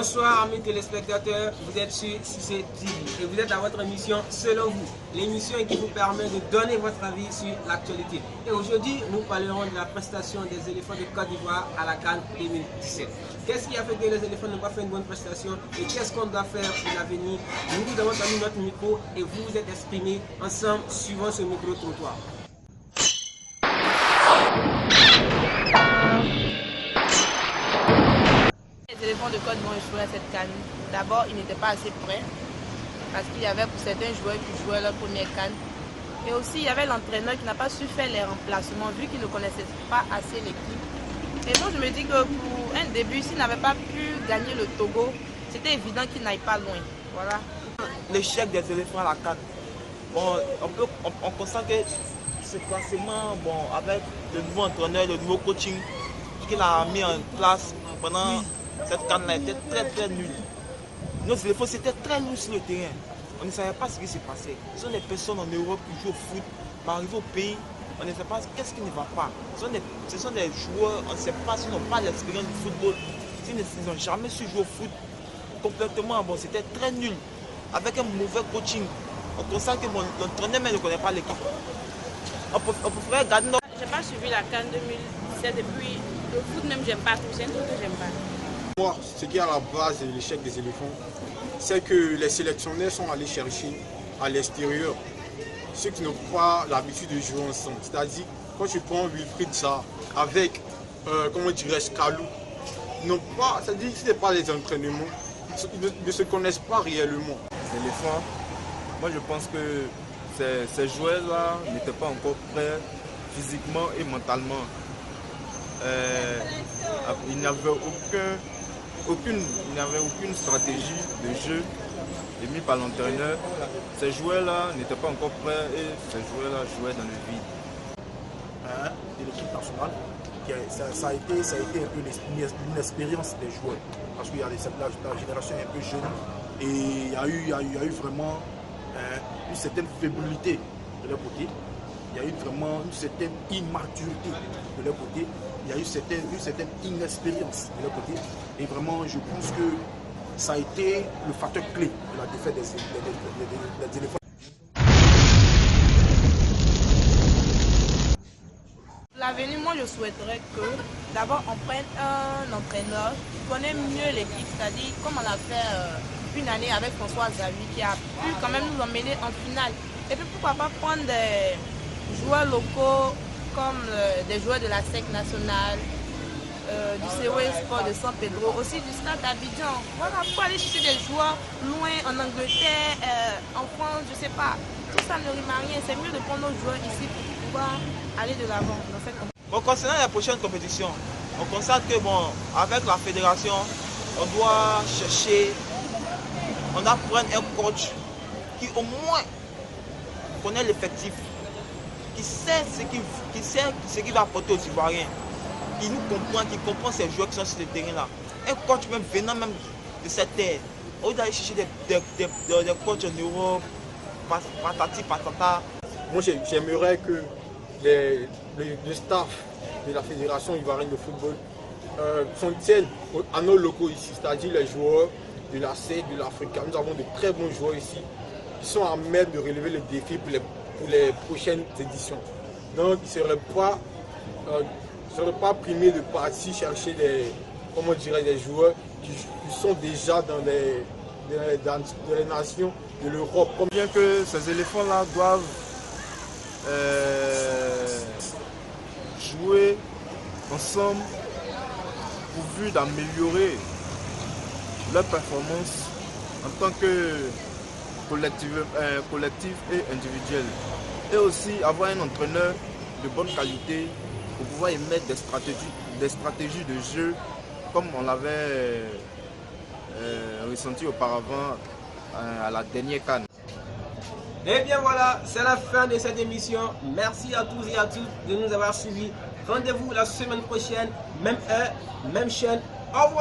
Bonsoir amis téléspectateurs, vous êtes sur CC TV et vous êtes à votre émission Selon vous, l'émission qui vous permet de donner votre avis sur l'actualité. Et aujourd'hui, nous parlerons de la prestation des éléphants de Côte d'Ivoire à la CAN 2017. Qu'est-ce qui a fait que les éléphants n'ont pas fait une bonne prestation et qu'est-ce qu'on doit faire pour l'avenir? Nous vous avons donné notre micro et vous vous êtes exprimés ensemble suivant ce micro-trottoir. Les éléphants de Côte vont échouer à cette CAN. D'abord, ils n'étaient pas assez prêts parce qu'il y avait pour certains joueurs qui jouaient leur première CAN. Et aussi, il y avait l'entraîneur qui n'a pas su faire les remplacements vu qu'il ne connaissait pas assez l'équipe. Et moi, je me dis que pour un début, s'il n'avait pas pu gagner le Togo, c'était évident qu'il n'aille pas loin. Voilà. L'échec des éléphants à la CAN. Bon, on constate que ce classement, bon, avec le nouveau entraîneur, le nouveau coaching qu'il a mis en place pendant cette CAN-là était très nul. Nos éléphants c'était très lourd sur le terrain. On ne savait pas ce qui s'est passé. Ce sont des personnes en Europe qui jouent au foot, mais arrivés au pays, on ne sait pas qu'est-ce qui ne va pas. Ce sont des joueurs, on ne sait pas s'ils n'ont pas l'expérience du football, s'ils n'ont jamais su jouer au foot complètement. Bon, c'était très nul. Avec un mauvais coaching, on constate que l'entraîneur même ne connaît pas l'équipe. On pourrait garder notre... Je n'ai pas suivi la CAN 2017 et puis le foot même, j'aime pas tout. C'est un truc que j'aime pas. Moi, ce qui est à la base de l'échec des éléphants, c'est que les sélectionneurs sont allés chercher à l'extérieur ceux qui n'ont pas l'habitude de jouer ensemble. C'est-à-dire, quand tu prends Wilfried Zaha avec, comment dirais-je, Kalou, c'est-à-dire que ce n'est pas les entraînements, ils ne se connaissent pas réellement. Les éléphants, moi je pense que ces joueurs-là n'étaient pas encore prêts physiquement et mentalement. Il n'y avait aucune stratégie de jeu émise par l'entraîneur. Ces joueurs-là n'étaient pas encore prêts et ces joueurs-là jouaient dans le vide. De l'équipe nationale, ça a été un peu l'inexpérience des joueurs. Parce qu'il y a la génération un peu jeune et il y a eu vraiment une certaine fébrilité de leur côté. Il y a eu vraiment une certaine immaturité de leur côté. Il y a eu une certaine inexpérience de leur côté. Et vraiment, je pense que ça a été le facteur clé de la défaite des éléphants. L'avenir, moi je souhaiterais que d'abord on prenne un entraîneur qui connaît mieux l'équipe, c'est-à-dire comme on a fait une année avec François Xavier qui a pu quand même nous emmener en finale. Et puis pourquoi pas prendre des joueurs locaux comme des joueurs de la SEC nationale, du COE Sport de San Pedro, aussi du Stade d'Abidjan. Voilà, pour aller chercher des joueurs loin en Angleterre, en France, je sais pas. Tout ça ne rime à rien. C'est mieux de prendre nos joueurs ici pour pouvoir aller de l'avant dans cette compétition. Bon, concernant la prochaine compétition, on constate que bon, avec la fédération, on doit prendre un coach qui au moins connaît l'effectif, qui sait ce qu'il va apporter aux Ivoiriens, qui nous comprend, qui comprend ces joueurs qui sont sur le terrain là. Un coach même venant même de cette terre, au lieu d'aller chercher des coachs en Europe, patati patata. Moi, j'aimerais que le staff de la Fédération ivoirienne de football s'en tienne à nos locaux ici, c'est-à-dire les joueurs de la SEC, de l'Africa. Nous avons de très bons joueurs ici qui sont à même de relever le défi pour les prochaines éditions. Donc, ils ne seraient pas primés de partir chercher des joueurs qui sont déjà dans les nations de l'Europe. Bien que ces éléphants-là doivent jouer ensemble pourvu d'améliorer leur performance en tant que collectif et individuel. Et aussi avoir un entraîneur de bonne qualité pour pouvoir émettre des stratégies de jeu comme on l'avait ressenti auparavant à la dernière CAN. Et bien voilà, c'est la fin de cette émission. Merci à tous et à toutes de nous avoir suivis. Rendez-vous la semaine prochaine, même heure, même chaîne. Au revoir.